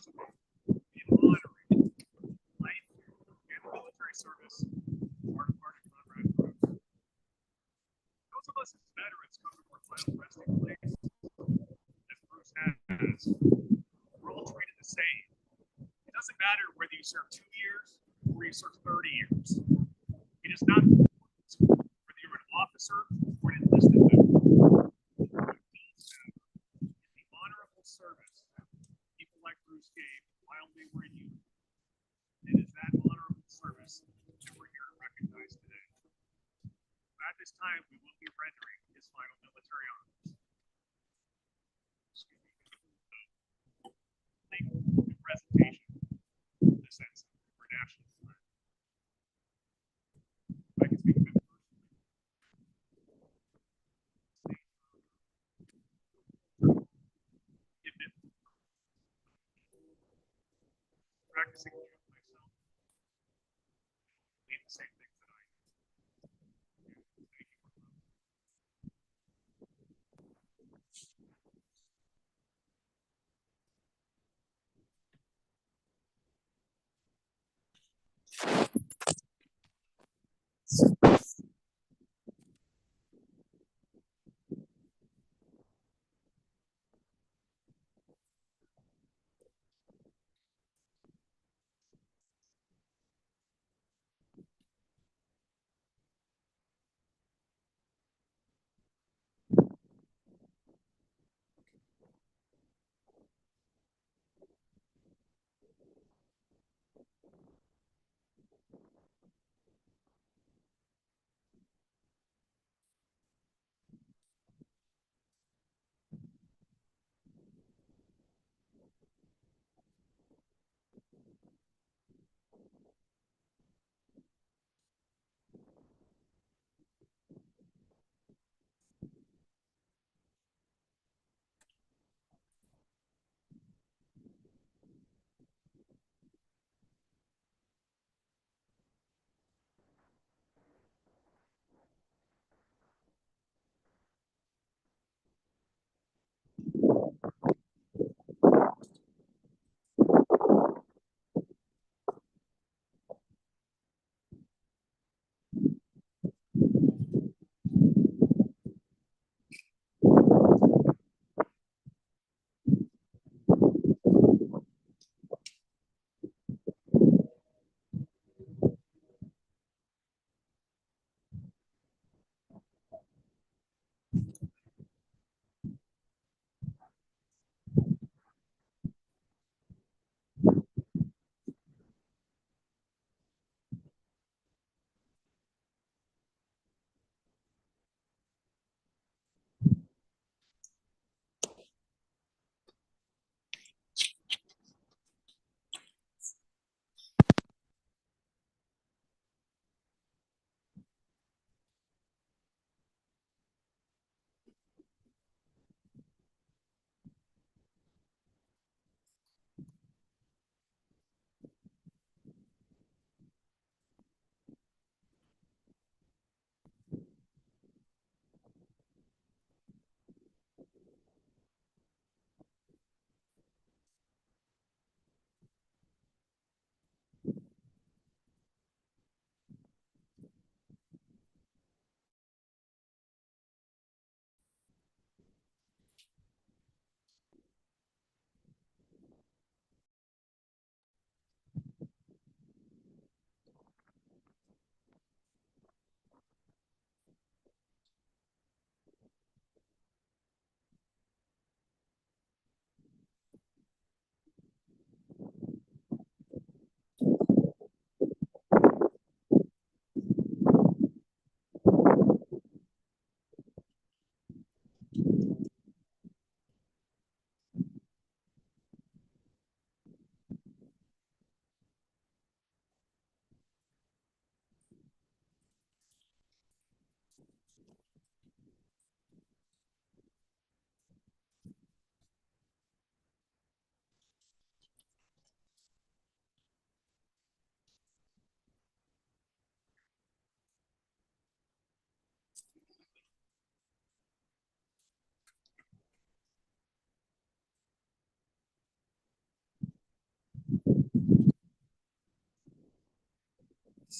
those of us in honoring life and military service are departing Conrad Group. Those of us as veterans come to our final resting place, as Bruce has. We're all treated the same. It doesn't matter whether you serve 2 years or you serve 30 years. It is not important whether you're an officer or an enlisted member. In the honorable service people like Bruce gave while they were in union. It is that honorable service that we're here to recognize today. At this time, we will be rendering his final military honors. The presentation of this ensign for national flag. If I can speak a bit personally. Practicing myself, need the same things that I do. Thank you.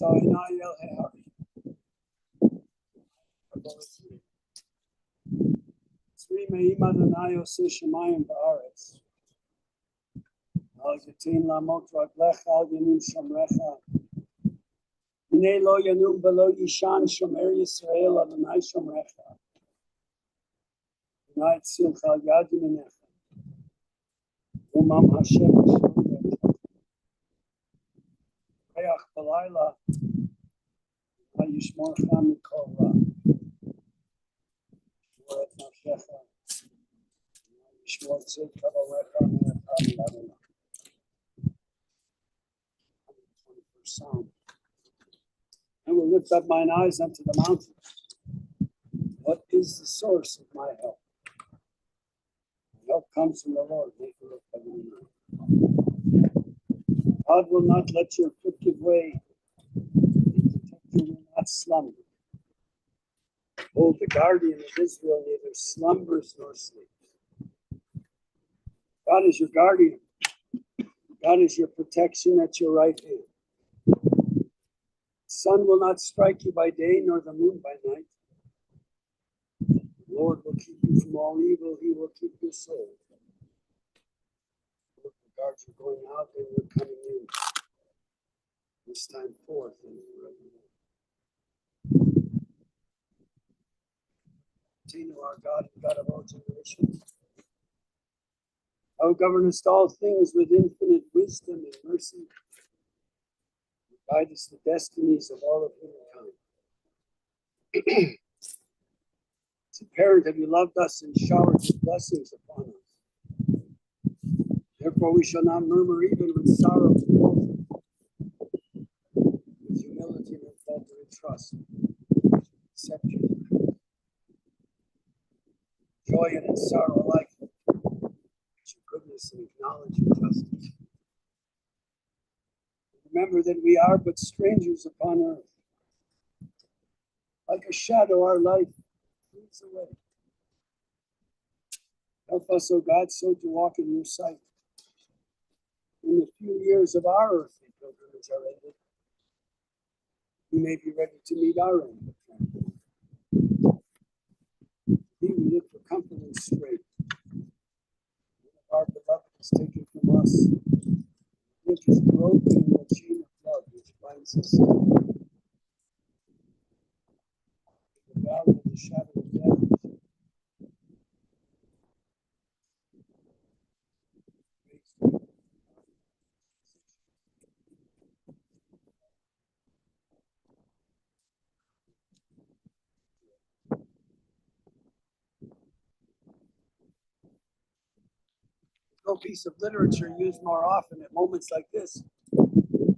So Inayel Hari. Three Meima Danayo Sishamayim Baaretz. Al Yatin Lamot Raglecha Al Yanim Shomrecha. B'nei Lo Yanum Belo Yishan Shomer Yisrael Adonai Shomrecha. B'nai Tzilcha Al Yad Yimenecha. Umam Hashem Shomrecha. Hayach Balayla. Hayishmorcha Mikol Ra. Shmoret Nafshecha. Yishmor Tzilcha Balecha Me'achad Adonai. 21st Psalm. I will lift up mine eyes unto the mountains. What is the source of my help? My help comes from the Lord, maker of heaven and earth. God will not let your foot give way. You will not slumber. Behold, the guardian of Israel neither slumbers nor sleeps. God is your guardian. God is your protection at your right hand. The sun will not strike you by day, nor the moon by night. The Lord will keep you from all evil. He will keep your soul. The Lord regards you going out and you're coming in. This time forth and forevermore. Continue our God and God of all generations. Thou governest all things with infinite wisdom and mercy. Guidest the destinies of all of humankind. As a parent, have you loved us and showered your blessings upon us? Therefore, we shall not murmur even with sorrow, with humility and unfaltering trust. Accept you. Joy and in sorrow alike. Your goodness and acknowledge your justice. Remember that we are but strangers upon earth. Like a shadow, our life fleets away. Help us, O God, so to walk in your sight. When the few years of our earthly pilgrimage are ended, we may be ready to meet our end. We look for comfort and strength. Our beloved is taken from us, which is broken in the chain of love which binds us. In the valley of the shadow of death, no piece of literature used more often at moments like this. The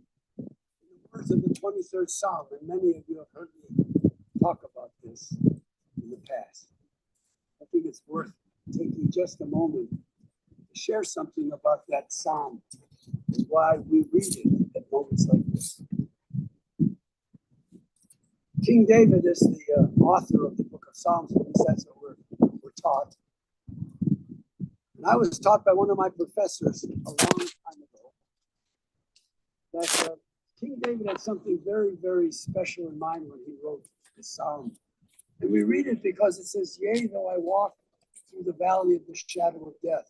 words of the 23rd Psalm, and many of you have heard me talk about this in the past. I think it's worth taking just a moment to share something about that Psalm and why we read it at moments like this. King David is the author of the book of Psalms, at least that's what we're taught. And I was taught by one of my professors a long time ago that King David had something very, very special in mind when he wrote the Psalm. And we read it because it says, yea, though I walk through the valley of the shadow of death.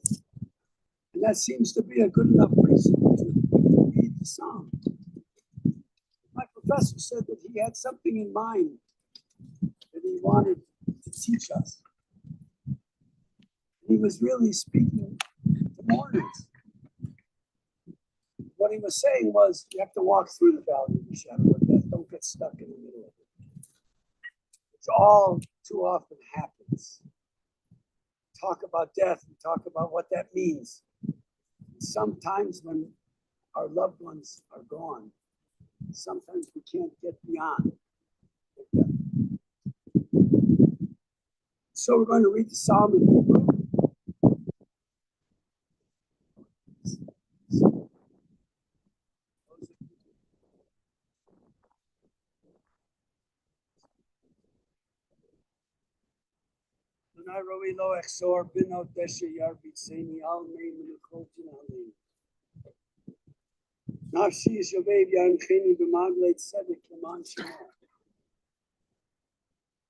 And that seems to be a good enough reason to read the Psalm. My professor said that he had something in mind that he wanted to teach us. He was really speaking to mourners. What he was saying was, you have to walk through the valley of the shadow of death. Don't get stuck in the middle of it. It's all too often happens. Talk about death and talk about what that means. Sometimes when our loved ones are gone, sometimes we can't get beyond death. So we're going to read the Psalm in Hebrew. נפשי ישובב ינחני במגלי צדק למען שמו.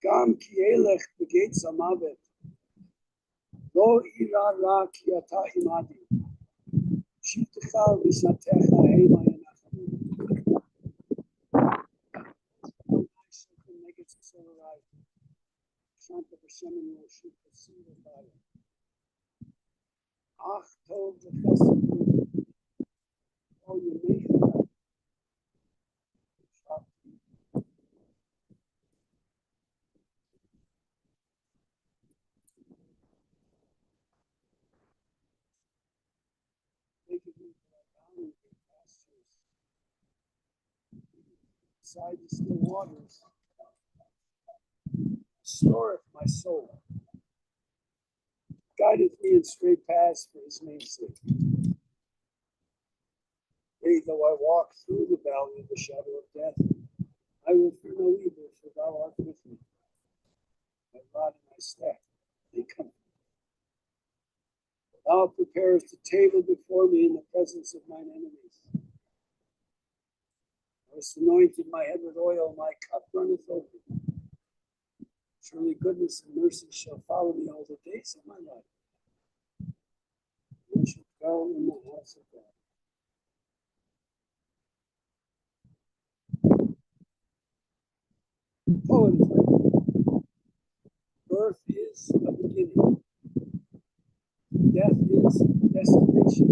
גם כי ילך בגץ המוות, לא אירא רע כי אתה עמדי. שבטך ומשנתך המה ינחמו. נגד צורריי, שנת בשמן יושיב חסים ובעיה. אך טוב וחסד כל ימי חיי. Beside the still waters, restoreth my soul, guideth me in straight paths for his name's sake. Yea, though I walk through the valley of the shadow of death, I will fear no evil, for thou art with me. My rod and my staff, they comfort me. Thou preparest a table before me in the presence of mine enemies. Thou hast anointed my head with oil, my cup runneth over. Surely goodness and mercy shall follow me all the days of my life. I shall dwell in the house of God. Poetry. Birth is a beginning. Death is destination.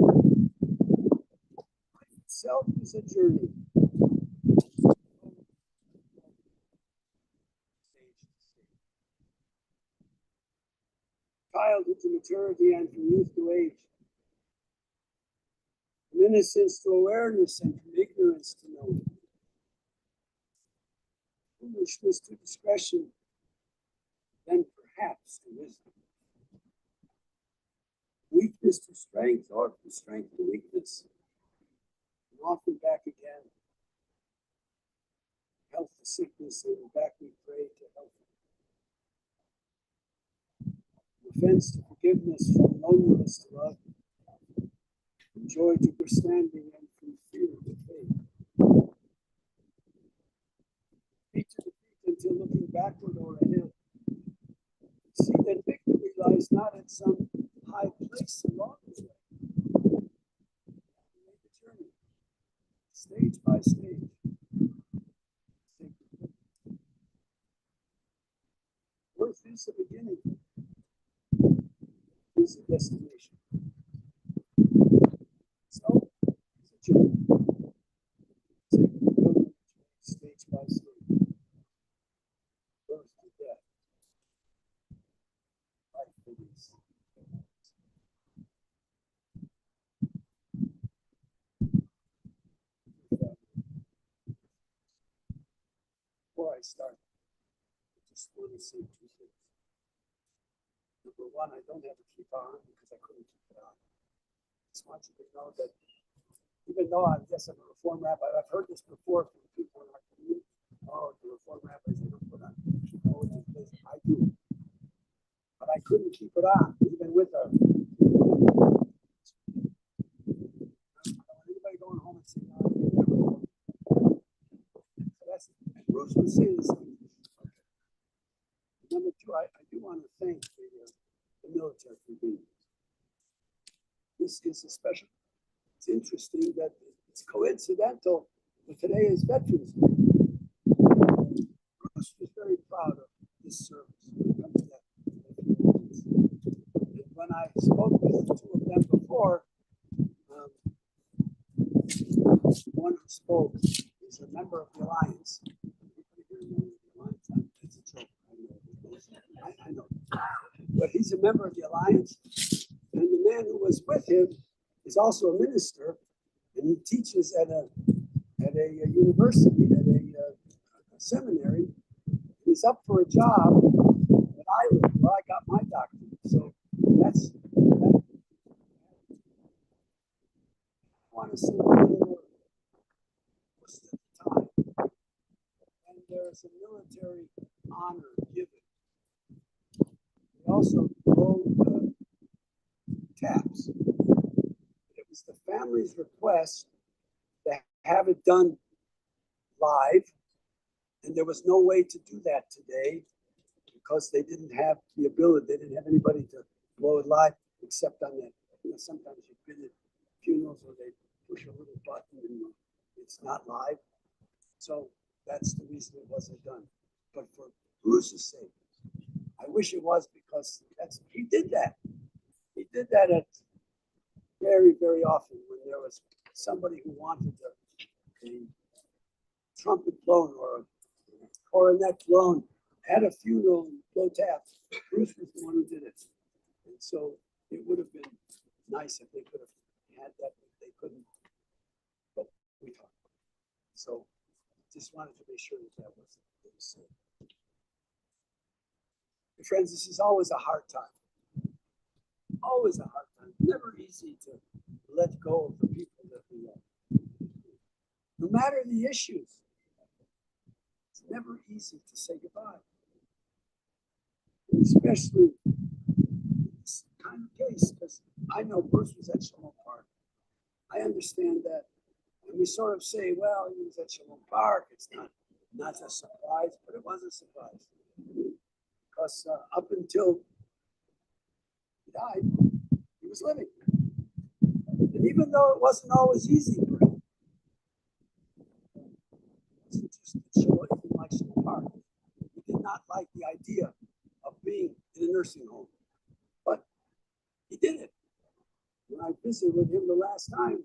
Life itself is a journey. Childhood to maturity and from youth to age. From innocence to awareness and from ignorance to knowing. Foolishness to discretion, then perhaps to wisdom. Weakness to strength, or from strength to weakness, and often back again. Health to sickness, and back we pray to health. Offense to forgiveness, from loneliness to love, from joy to understanding, and from fear to faith. Feet to the feet until looking backward or ahead. See that victory lies not at some high place along the way. Make the journey, stage by stage. Birth is the beginning, is the destination. So, it's a journey. Stage by stage. Birth to death. Life release. Before I start, I just want to say two things. Number one, I don't have a keep on because I couldn't keep it on. I just want you to know that even though I guess I'm a Reform rabbi, I've heard this before from people in our community. Oh, the Reform rabbis, they don't put on. Oh, I do. But I couldn't keep it on, even with a. I don't want anybody going home and saying, no, so that's it. And Bruce was saying the same. Okay. Number two, I do want to thank the military for being here. This is a special. It's interesting that it's coincidental that today is Veterans Day. Bruce was very proud of this service. And when I spoke with the two of them before, one who spoke is a member of the Alliance. It's a joke. I know. But he's a member of the Alliance. And the man who was with him is also a minister, and he teaches at a university, at a seminary. He's up for a job at Ireland, where I got my doctorate. So that's. I want to say most of the time, and there's a military honor given. We also blow taps. It was the family's request to have it done live, and there was no way to do that today because they didn't have the ability. They didn't have anybody to blow it live except on that. Sometimes you've been at funerals where they push a little button and it's not live. So that's the reason it wasn't done. But for Bruce's sake, I wish it was, because he did that. He did that at very, very often when there was somebody who wanted a trumpet blown or a coronet blown at a funeral and blow taps. Bruce was the one who did it. And so it would have been nice if they could have had that, but they couldn't. But we talked. So just wanted to make sure that was said. Friends, this is always a hard time. Always a hard time. Never easy to let go of the people that we love. No matter the issues, it's never easy to say goodbye. And especially in this kind of case, because I know Bruce was at Shalom Park. I understand that. And we sort of say, well, he was at Shalom Park. It's not a surprise, but it was a surprise. Because up until he died, he was living. And even though it wasn't always easy for him, it wasn't just that Shalom, he didn't like Shalom Park. He did not like the idea of being in a nursing home. But he did it. When I visited with him the last time,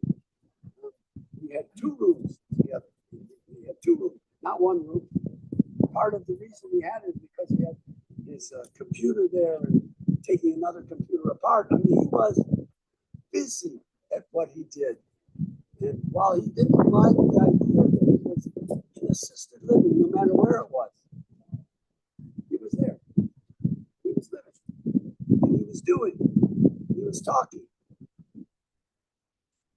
we had 2 rooms together. We had 2 rooms, not 1 room. Part of the reason we had it is because he had his computer there and taking another computer apart. I mean, he was busy at what he did. And while he didn't like the idea that it was in assisted living, no matter where it was, he was there. He was living. And he was doing. He was talking. And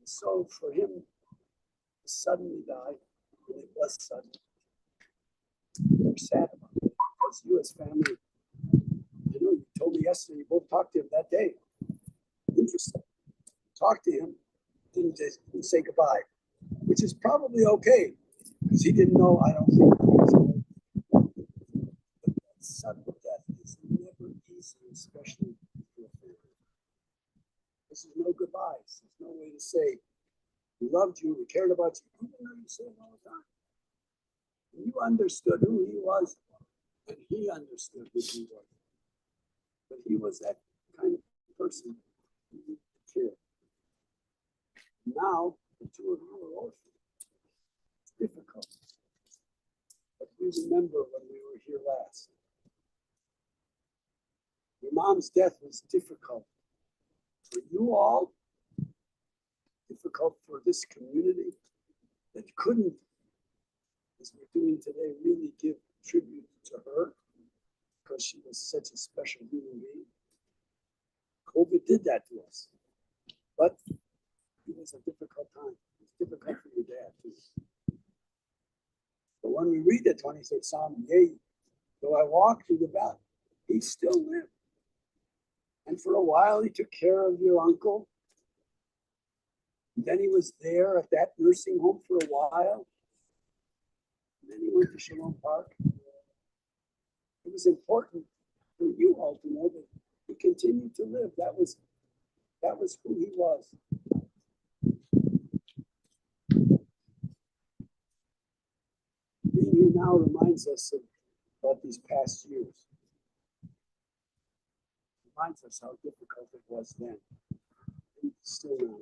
so for him to suddenly die, and it was sudden, we're sad about it, because you as family, I know you told me yesterday, you both talked to him that day. Interesting. Talked to him, didn't say goodbye, which is probably okay, because he didn't know, I don't think, he was going. But that sudden death is never easy, especially for a family. This is no goodbyes. There's no way to say, we loved you, we cared about you, even though you say it all the time. And you understood who he was, and he understood who he was. But he was that kind of person who needed to care. Now, the 2 of you are orphans. It's difficult. But we remember when we were here last. Your mom's death was difficult for you all, difficult for this community that couldn't, as we're doing today, really give tribute to her because she was such a special human being. COVID did that to us. But it was a difficult time. It was difficult for your dad too. But when we read the 23rd Psalm, yea, though I walk through the valley, he still lived. And for a while, he took care of your uncle. And then he was there at that nursing home for a while. And then he went to Shalom Park. It was important for you all to know that he continued to live. That was who he was. Being here now reminds us about these past years. Reminds us how difficult it was then. And still now.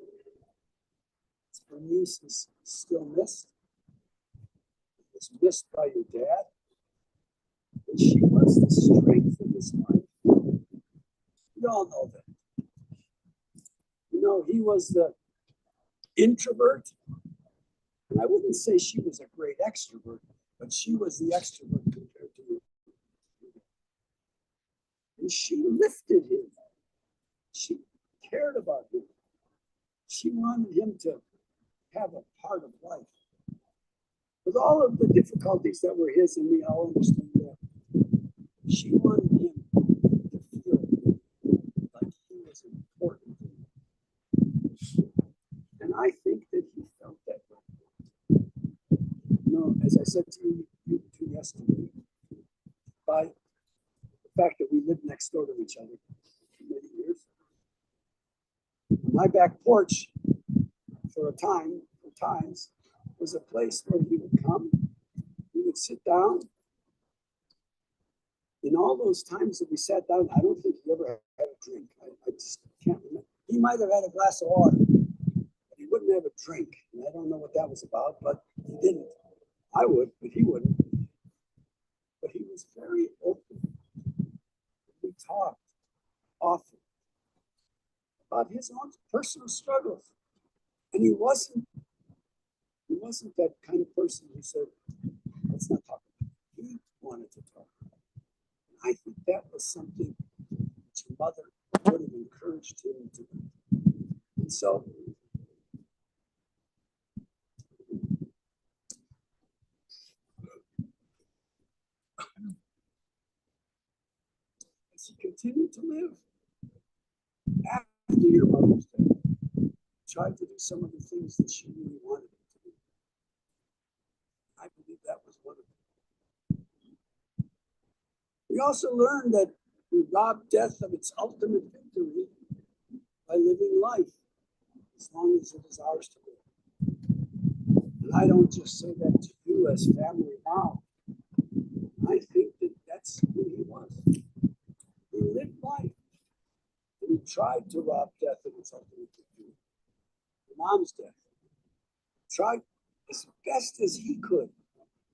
Her niece is still missed. Was missed by your dad. And she was the strength of his life. We all know that. You know, he was the introvert. And I wouldn't say she was a great extrovert, but she was the extrovert compared to you. And she lifted him. She cared about him. She wanted him to have a part of life. With all of the difficulties that were his, and we all understand that, she wanted him to feel like he was important. And I think that he felt that way. know, as I said to you two yesterday, by the fact that we lived next door to each other for many years, my back porch for times, was a place where he would come, we would sit down. In all those times that we sat down, I don't think he ever had a drink. I just can't remember. He might have had a glass of water, but he wouldn't have a drink. And I don't know what that was about, but he didn't. I would, but he wouldn't. But he was very open. We talked often about his own personal struggles. And he wasn't that kind of person who said, let's not talk about it. He wanted to talk. I think that was something that your mother would have encouraged him to do. And so, as he continued to live after your mother's death, tried to do some of the things that she really wanted him to do. I believe that was one of them. We also learned that we rob death of its ultimate victory by living life as long as it is ours to live. And I don't just say that to you as family now. I think that that's who he was. He lived life. And he tried to rob death of its ultimate victory. Your mom's death. Tried as best as he could,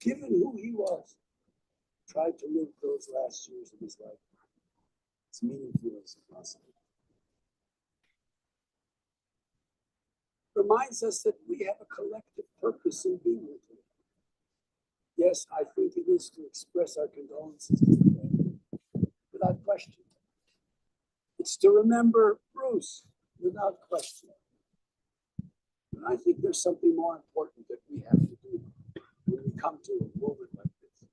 given who he was, tried to live those last years of his life as meaningful as possible. Reminds us that we have a collective purpose in being with him. Yes, I think it is to express our condolences to the family, without question. It's to remember Bruce, without question. And I think there's something more important that we have to do when we come to a moment like this.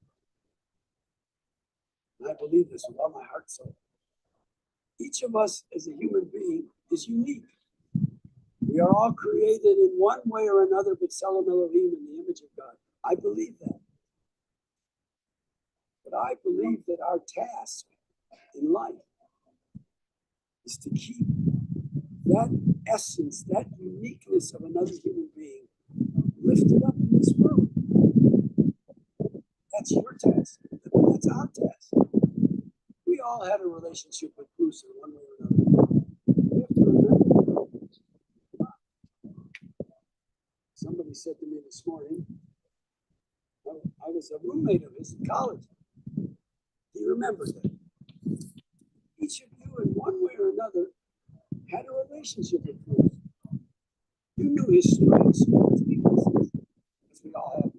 And I believe this with all my heart and soul. Each of us as a human being is unique. We are all created in one way or another, but B'Tselem Elohim, in the image of God. I believe that. But I believe that our task in life is to keep that essence, that uniqueness of another human being lifted up in this world. That's your task. That's our task. We all had a relationship with Bruce in one way or another. We have to remember. Somebody said to me this morning, I was a roommate of his in college. He remembers that. Each of you, in one way or another, had a relationship with Bruce. You knew his strengths and his weaknesses, as we all have.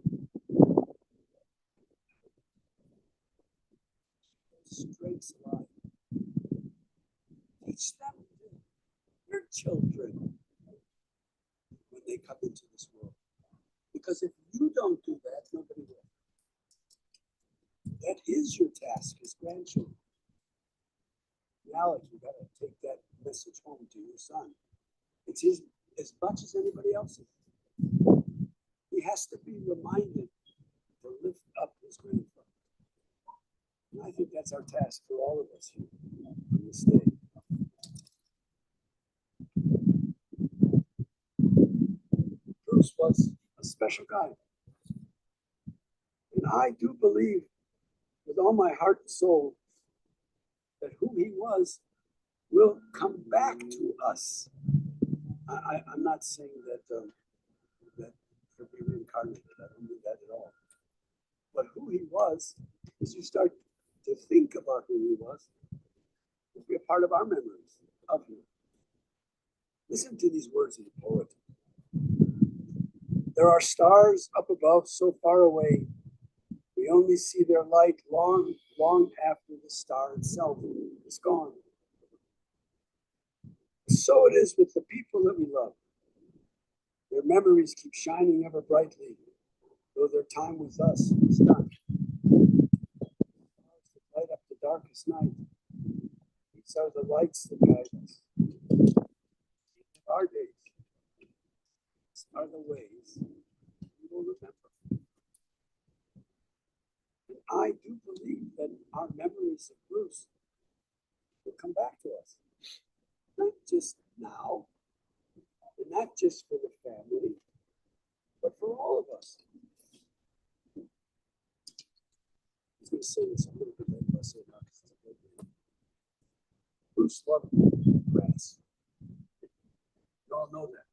Those strengths alive. Teach them to your children when they come into this world. Because if you don't do that, nobody will. That is your task as grandchildren. Alex, you got to take that message home to your son. It's his as much as anybody else's. He has to be reminded to lift up his grandfather. And I think that's our task for all of us here in this day. Bruce was a special guy. And I do believe with all my heart and soul that who he was will come back to us. I'm not saying that that he'll be reincarnated. I don't mean that at all. But who he was, as you start to think about who he was, will be a part of our memories of him. Listen to these words of the poet. There are stars up above so far away, we only see their light long, long after the star itself is gone. So it is with the people that we love. Their memories keep shining ever brightly, though their time with us is done. Stars that light up the darkest night. These are the lights that guide us. Our days. These are the ways we will remember. I do believe that our memories of Bruce will come back to us. Not just now, and not just for the family, but for all of us. I was going to say this a little bit later, but I'll say it now because it's a good name. Bruce loved grass. You all know that.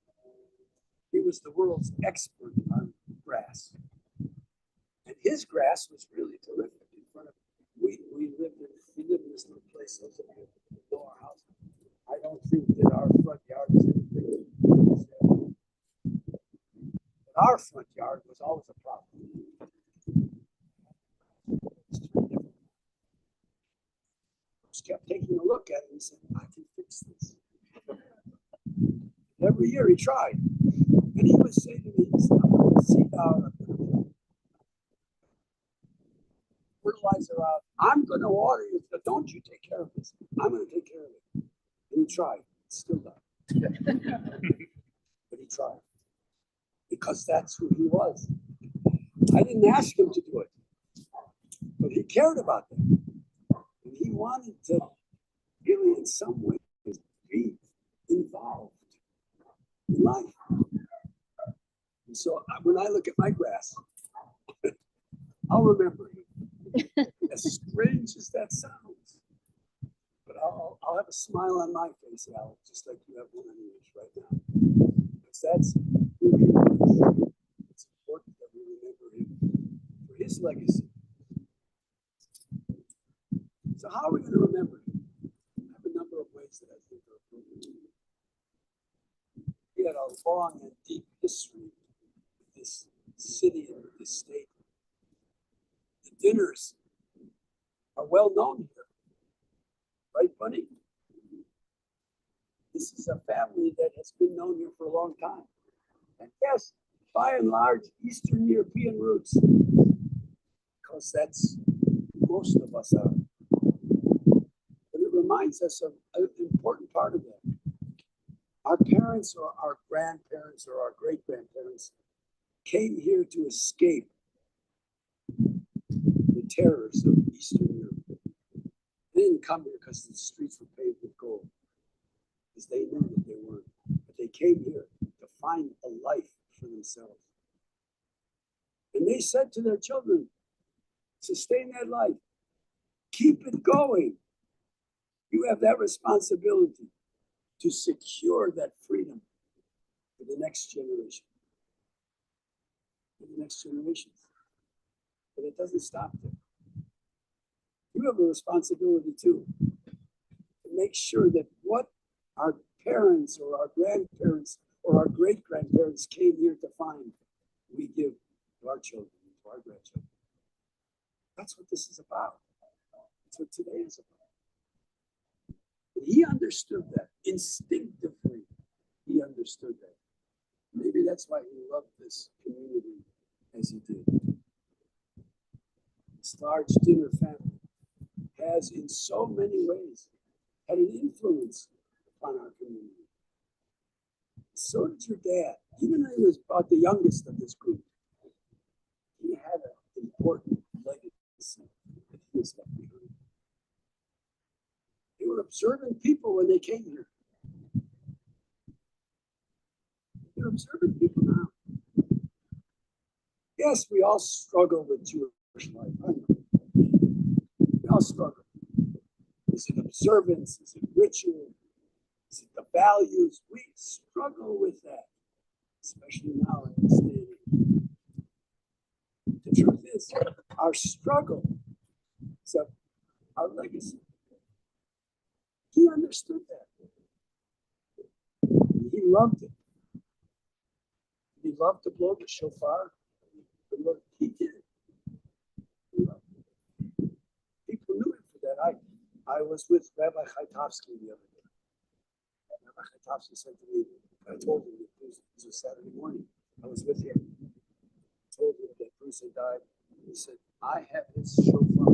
He was the world's expert on grass. And his grass was really terrific in front of we live in this little place, those of you who know our house. I don't think that our front yard was any bigger than this. But our front yard was always a problem. Just kept taking a look at it and said, I can fix this. Every year he tried. And he would say to me, I'm going to seed out, I'm going to fertilizer out, I'm going to water you, but don't you take care of this. I'm going to take care of it. And he tried. Still not. But he tried. Because that's who he was. I didn't ask him to do it. But he cared about them. And he wanted to really in some way be involved in life. And so when I look at my grass, I'll remember him. As strange as that sounds. But I'll have a smile on my face, Al, just like you have one on yours right now. Because that's who he was. It's important that we remember him for his legacy. So how are we going to remember him? I have a number of ways that I think are appropriate. He had a long and deep history with this city and with this state. The dinners are well known here. Right, Bunny? This is a family that has been known here for a long time. And yes, by and large, Eastern European roots, because that's who most of us are. But it reminds us of an important part of that. Our parents or our grandparents or our great-grandparents came here to escape the terrors of Eastern Europe. They didn't come here because the streets were paved with gold, because they knew that they weren't. But they came here to find a life for themselves. And they said to their children, sustain that life. Keep it going. You have that responsibility to secure that freedom for the next generation. For the next generations. But it doesn't stop there. You have a responsibility too, to make sure that what our parents or our grandparents or our great-grandparents came here to find, we give to our children, to our grandchildren. That's what this is about. That's what today is about. And he understood that instinctively. He understood that. Maybe that's why he loved this community as he did. This large dinner family has in so many ways had an influence upon our community. So did your dad. Even though he was about the youngest of this group, he had an important legacy that he has left behind. They were observant people when they came here. They're observant people now. Yes, we all struggle with Jewish life. I know. We all struggle. Is it observance? Is it ritual? Is it the values? We struggle with that, especially now in this day and age. The truth is, our struggle is our legacy. He understood that. He loved it. He loved to blow the shofar. He did it. He loved it. People knew him for that. I was with Rabbi Chaitovsky the other day. Rabbi Chaitovsky said to me, I told him that Bruce, this was Saturday morning. I was with him. I told him that Bruce had died. He said, I have his shofar.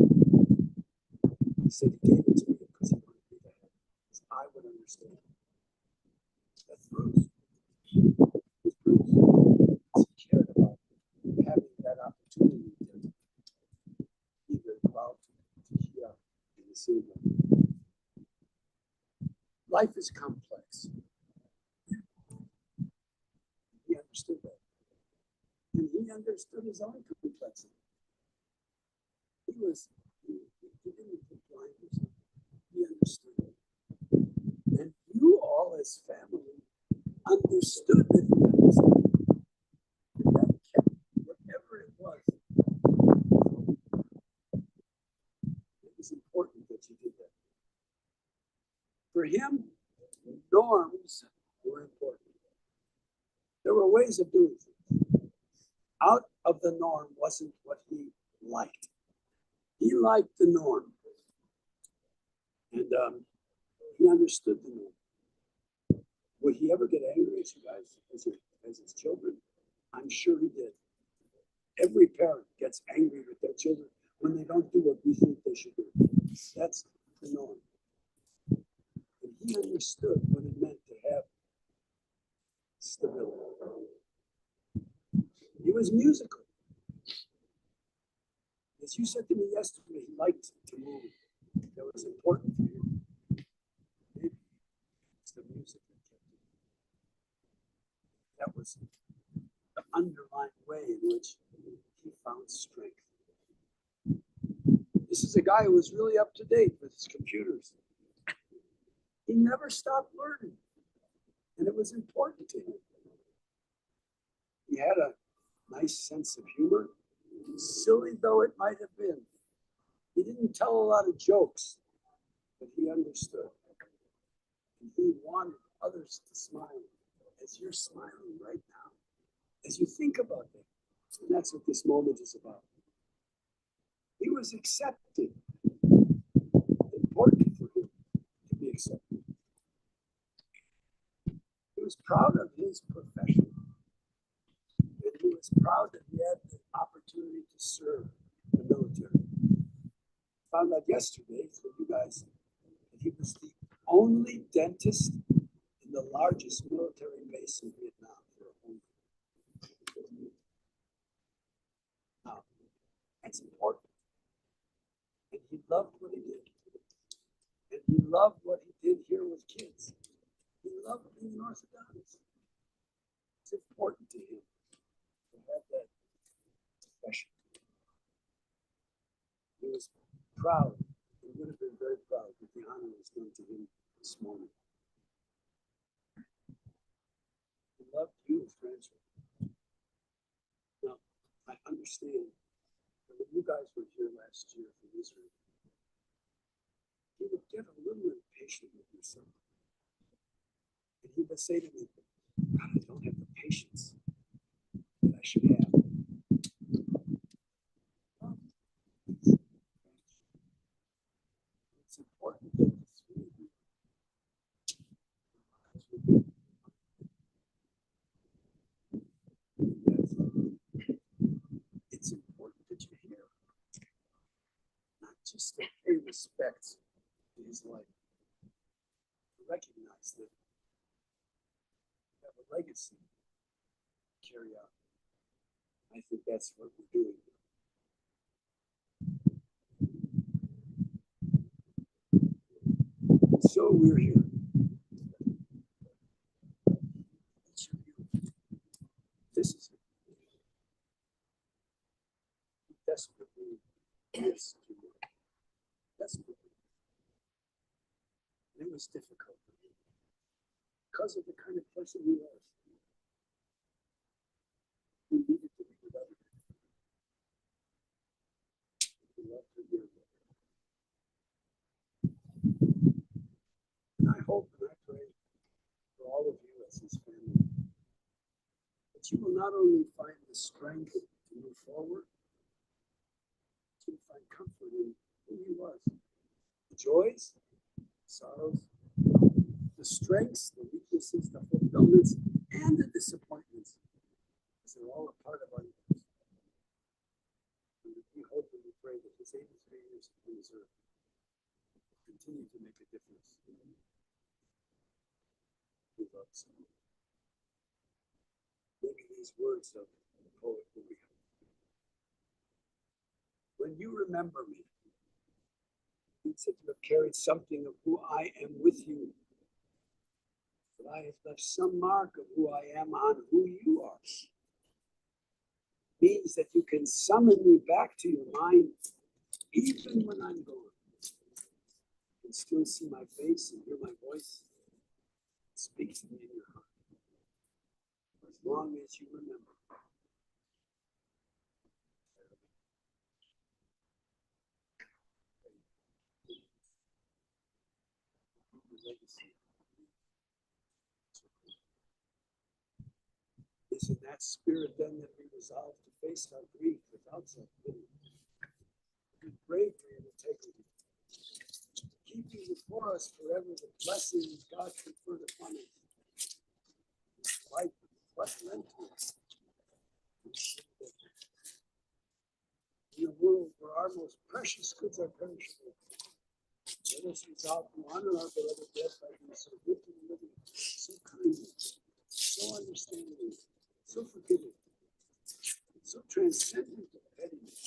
He said he gave it to me because he wanted me to have it. Because I would understand. That's Bruce. It's Bruce. He cared about having that opportunity to be life is complex. He understood that. And he understood his own complexity. He didn't put blinders on. He understood it. And you all as family understood that he understood. And that kept whatever it was important that you did that. For him, norms were important. There were ways of doing things. Out of the norm wasn't what he liked. He liked the norm. And he understood the norm. Would he ever get angry at you guys as his children? I'm sure he did. Every parent gets angry with their children when they don't do what we think they should do. That's the norm. And he understood what it meant to have stability. He was musical. As you said to me yesterday, he liked to move. That was important for him. Maybe it's the music that kept him. That was the underlying way in which he found strength. This is a guy who was really up to date with his computers. He never stopped learning, and it was important to him. He had a nice sense of humor, silly though it might have been. He didn't tell a lot of jokes, but he understood. And he wanted others to smile as you're smiling right now, as you think about that. And that's what this moment is about. He was accepted. Important for him to be accepted. He was proud of his profession. And he was proud that he had the opportunity to serve the military. Found out yesterday for you guys that he was the only dentist in the largest military base in Vietnam for a home. Now, that's important. And he loved what he did. And he loved what he did here with kids. He loved being orthodontist. It's important to him to have that profession. He was proud. He would have been very proud that the honor was done to him this morning. He loved you as grandchildren. Now, I understand that when you guys were here last year from Israel, he would get a little impatient with you son. And he would say to me, God, I don't have the patience that I should have. It's important that the three of you it's important that you hear, not just to pay respect to his life, to recognize that you have a legacy to carry out. I think that's what we're doing. So we're here. Each of you, this is it. Desperately yes to you. Desperately. And it was difficult for me because of the kind of person he was. He needed to be with others. He loved to hear that. And I hope and I pray for all of you as his family that you will not only find the strength to move forward, but you will find comfort in who he was. The joys, the sorrows, the strengths, the weaknesses, the fulfillments, and the disappointments. Because they're all a part of our lives. And we hope and we pray that his 83 years on this earth continue to make a difference. We love so. Maybe these words of the poet will be helpful. When you remember me, you said you have carried something of who I am with you But I have left some mark of who I am on who you are. Means that you can summon me back to your mind even when I'm gone. You can still see my face and hear my voice. Speak to me in your heart. For as long as you remember. Is in that spirit then that we resolve to face our grief without self-pity, with bravery and integrity, keeping before us forever the blessings God conferred upon us, life what lent to us. In a world where our most precious goods are perishable, let us resolve to honor our beloved dead by being so good to the living, so kind, so understanding, so forgiving, so transcendent of pettiness.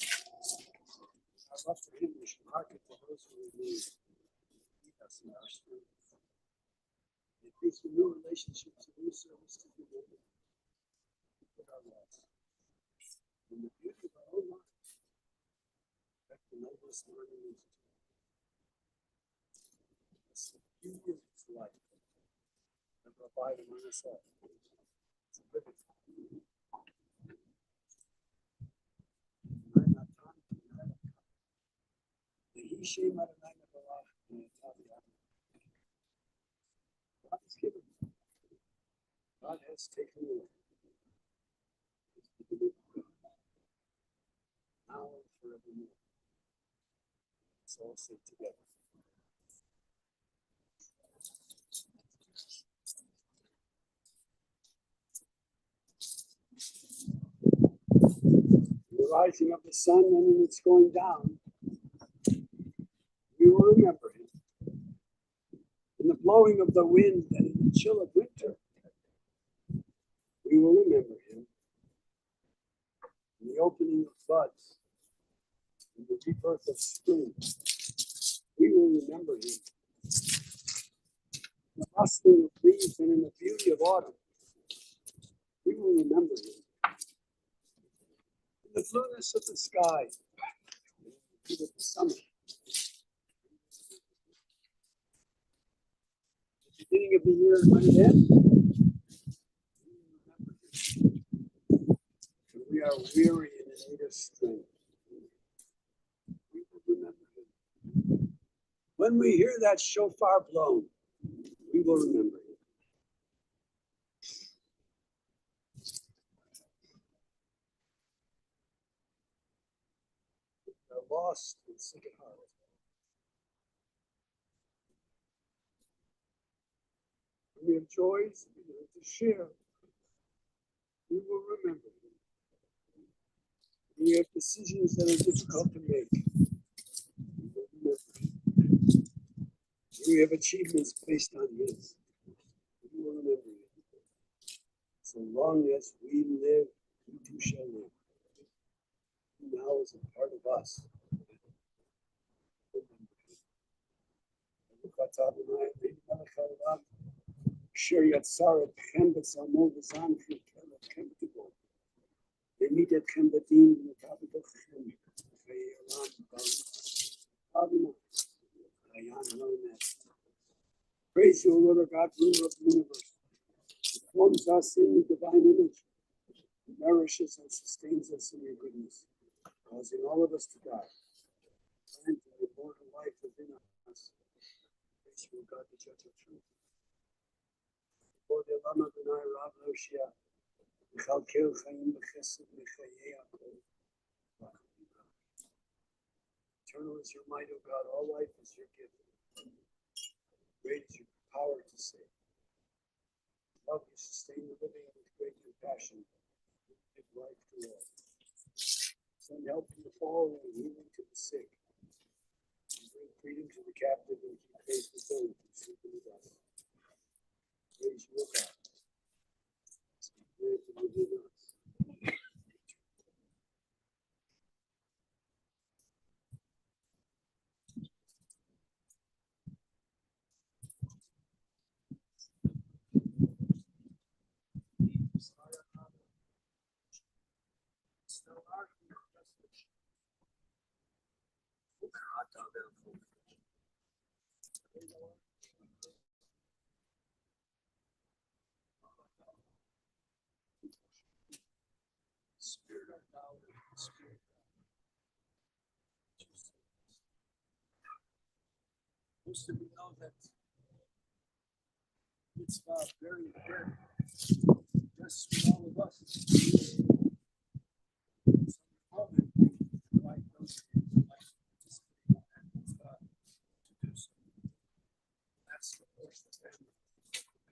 Our love for him we should hearken to those who remain, lead us in our strength. Increase the new relationships and new service to the living, with our lives. In the beauty of our own lives, that the noblest learning is it's the beauty of his life that will abide among us all. It's a living. God has given. God has taken away. Now and forevermore. Let's all sit together. In the rising of the sun and in its going down, we will remember him. In the blowing of the wind and in the chill of winter, we will remember him. In the opening of buds, in the rebirth of spring, we will remember him. In the rustling of leaves and in the beauty of autumn, we will remember him. In the blueness of the sky, in the heat of the summer, the beginning of the year and when it ends, we are weary and in need of strength. We will remember him. When we hear that shofar blown, we will remember him. We are lost and sick at heart. When we have joys we need to share, we will remember him. When we have decisions that are difficult to make, we will remember him. When we have achievements based on his, we will remember him. So long as we live, he too shall live. He now is a part of us. Sure, yet sorrow, canvas on Mogasan for Kemtibo. They meet at Kembadim in the capital of Praise you, Lord our God, ruler of the universe. He forms us in the divine image. He nourishes and sustains us in your goodness, causing all of us to die. And the immortal life within us. Praise you, God, the judge of truth. For the Lama Benai Rav Loshia, Michalkel Chaim Bechesed Mechaye Akol. Eternal is your might, O God, all life is your gift. Great is your power to save. Love you sustain the living and with great compassion. Give life to all. Send help from the fallen and healing to the sick. And bring freedom to the captive and keep faith with those who sleep in the dust. Praise you, O God. Speak wisdom within us. Spirit of power, spirit. Most of you know that it's very important. Just with all of us. Moment, like those like participate in that to do so. That's the first thing.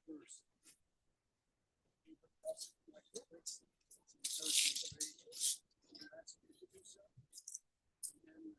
First. That's like the first thing. That's to do so. And then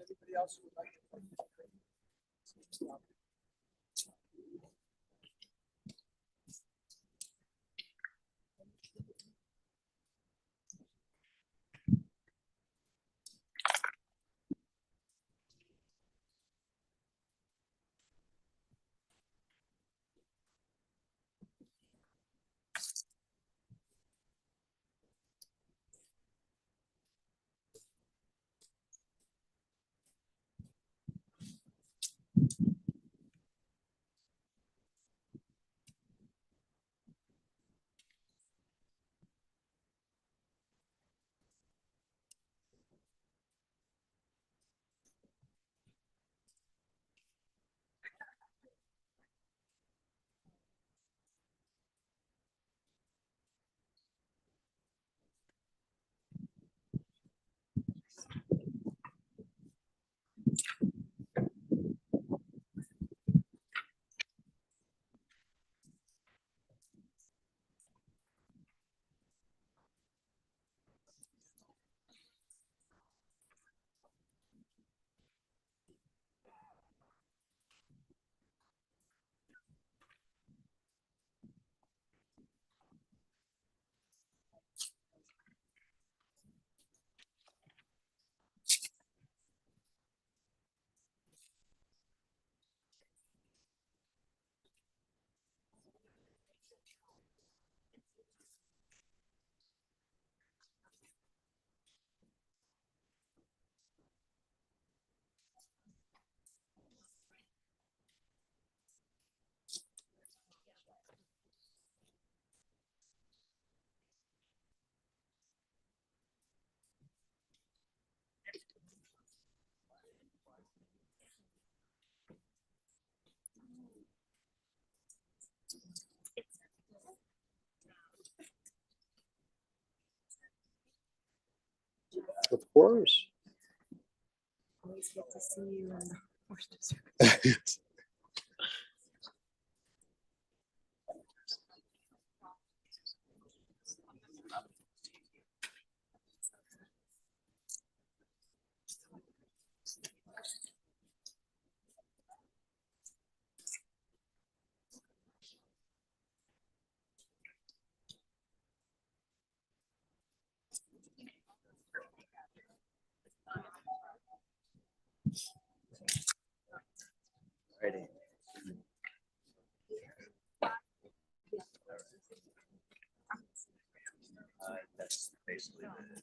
anybody else who would like to participate? Of course. Always get to see you in the worst of circumstances. Ready. That's basically the.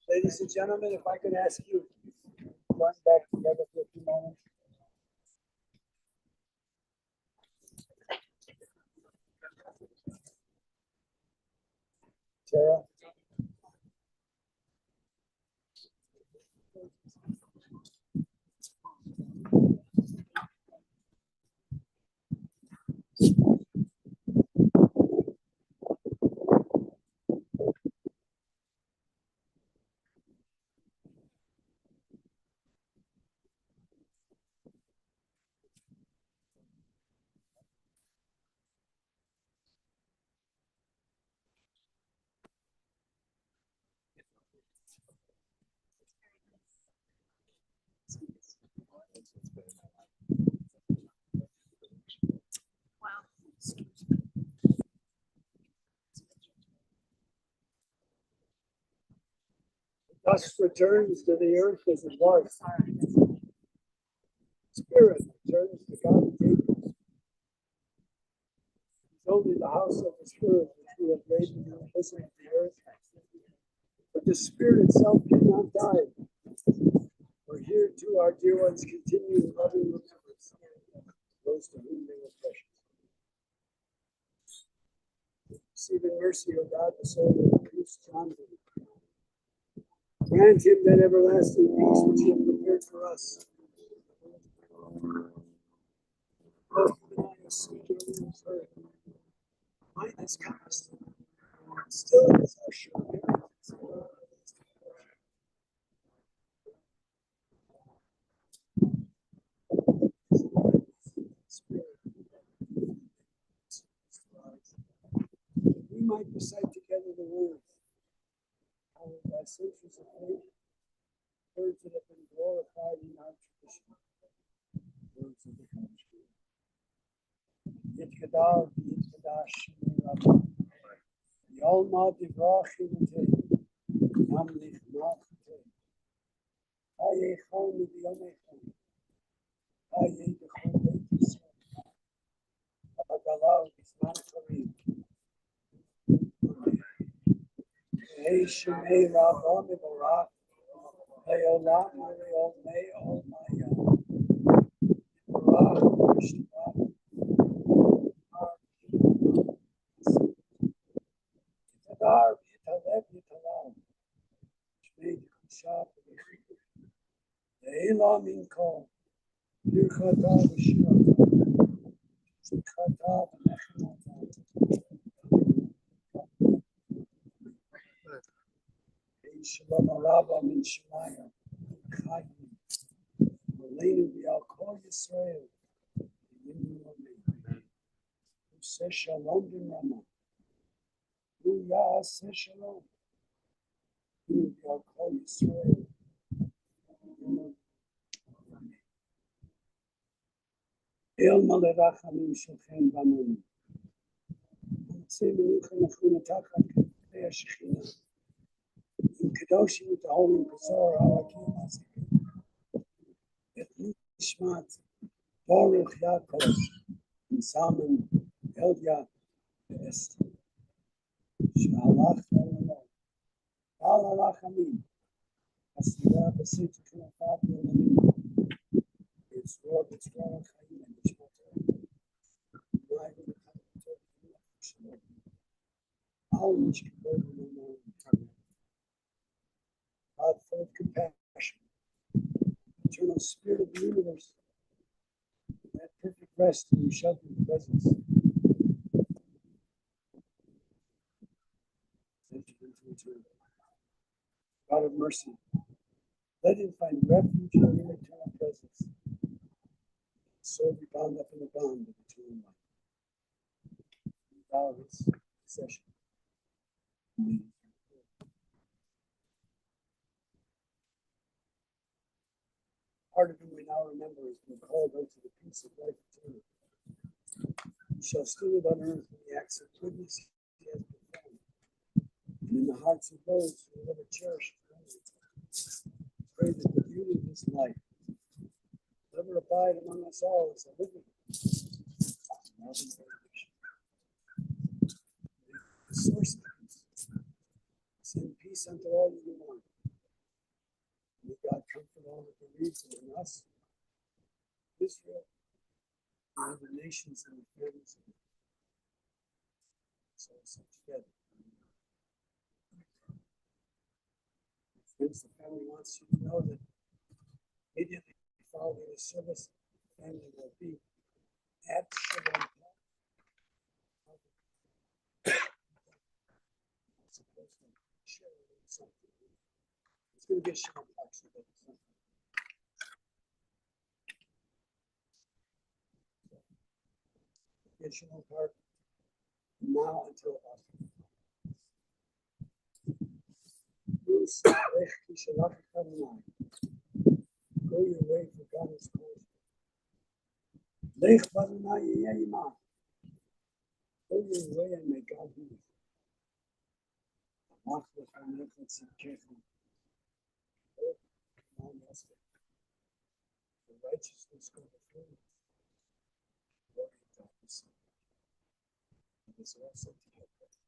Ladies and gentlemen, if I could ask you to run back together for a few moments. Tara? Dust returns to the earth as it was. Spirit returns to God and Gabriel. It's only the house of the Spirit which we have made in the bosom of the earth. But the Spirit itself cannot die. For here too our dear ones continue in loving remembrance, those to whom they were precious. Receive in mercy, O God, the soul of Priest John. Grant him that everlasting peace which you have prepared for us. Mine is cast. Still is our sure inheritance. We might recite together the words, followed by centuries of faith, words that have been glorified in our tradition, words of the country. Yitkadal, Yitkadash, Rabba, Yalma Divrachim, Namlich Nachte, Aye Chom, Yomechom, Aye Dechom, Agalau, Bisman Karim. Hey Shemay Rabba Miborah, Hey Olam, Hey Omay, Omaya, Miborah, Shemay, Yitadar, Yitaleb, Yitalam, Shmei Dikushab, Eila Minko, Yirchata, Vishirata, Shikata, Mechanata, Shalom Araba Min Shemaya, Chayim, Malenu B'Al Kol Yisrael, Yimnu Amen. Who says Shalom B'Rama, Who Yah says Shalom, Malenu B'Al Kol Yisrael, Yimnu Amen. El Malerachamim Shechem Banon, Say Menucha Nachuna Tachat K'nei HaShechina, in Kedoshim with the Holy Bazar, Alakim Azakim, Et Nishmat, Baruch Yaakov, and Salmon, Elia, Est, Shalach, Alach, Amin, Asira, Basit, Kanafab, Amin, it's Lord, it's Lord, Chaim, and it's Motor, Live in the Shalom, all which can go to the Lord, God full of compassion, eternal spirit of the universe, that perfect rest in your sheltered presence. Enter into eternity. God of mercy, let him find refuge in your eternal presence. So be bound up in the bond of eternal life. Thou his possession. Part of whom we now remember has been called unto the peace of life eternal. He shall steward on earth in the acts of goodness he has performed, and in the hearts of those who will ever cherish his memory. Pray that the beauty of his life will ever abide among us all as a living benediction. The source of peace. Send peace unto all you want. May God comfort all the bereaved among us, Israel, and other nations and the families of the so together. Friends, the family wants you to know that immediately following the service, the family will be at Shalom. Supposed to share something. It's going to be a Shalom actually, but it's not. Shalom Park now until after. Bruce, go your way, for God is close. Lech Badonai Yeyimah. Go your way and may God be with you. justice. The righteousness go before you. Glory to God. It is also to you.